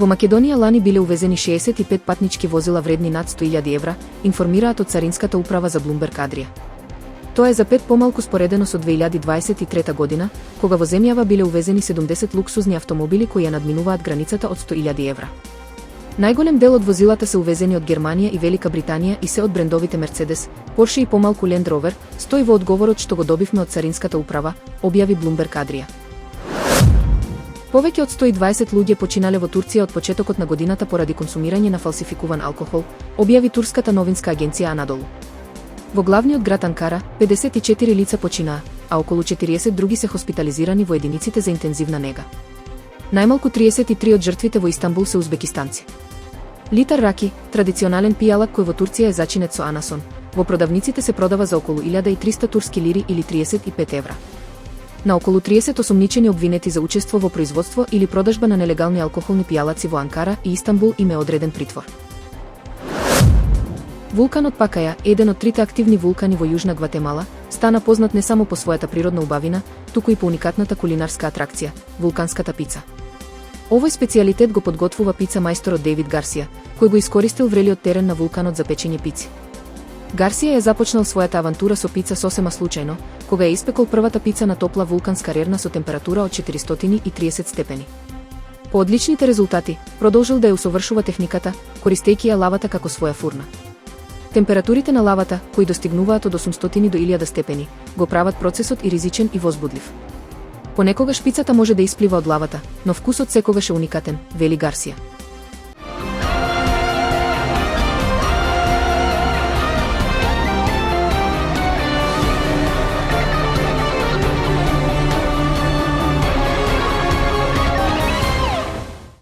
Во Македонија лани биле увезени 65 патнички возила вредни над 100.000 евра, информираат од Царинската управа за Bloomberg Adria. Тоа е за 5 помалку споредено со 2023 година, кога во земјава биле увезени 70 луксузни автомобили кои ја надминуваат границата од 100.000 евра. Најголем дел од возилата се увезени од Германија и Велика Британија и се од брендовите Mercedes, Porsche и помалку Land Rover, стои во одговорот што го добивме од Царинската управа, објави Bloomberg Adria. Повеќе од 120 луѓе починале во Турција од почетокот на годината поради консумирање на фалсификуван алкохол, објави турската новинска агенција Анадолу. Во главниот град Анкара, 54 лица починаа, а околу 40 други се хоспитализирани во единиците за интензивна нега. Најмалку 33 од жртвите во Истанбул се узбекистанци. Литар раки, традиционален пијалак кој во Турција е зачинет со анасон, во продавниците се продава за околу 1300 турски лири или 35 евра. На околу 30 осомничени обвинети за учество во производство или продажба на нелегални алкохолни пијалаци во Анкара и Истанбул им е одреден притвор. Вулканот Пакаја, еден од трите активни вулкани во Јужна Гватемала, стана познат не само по својата природна убавина, туку и по уникатната кулинарска атракција – вулканската пица. Овој специјалитет го подготвува пица мајсторот Дейвид Гарсија, кој го искористил врелиот терен на вулканот за печење пици. Гарсија ја започнал својата авантура со пица сосема случајно, кога ја испекол првата пица на топла вулканска рерна со температура од 430 степени. По одличните резултати, продолжил да ја усовршува техниката, користејќи ја лавата како своја фурна. Температурите на лавата, кои достигнуваат од 800 до 1000 степени, го прават процесот и ризичен и возбудлив. Понекогаш пицата може да исплива од лавата, но вкусот секогаш е уникатен, вели Гарсија.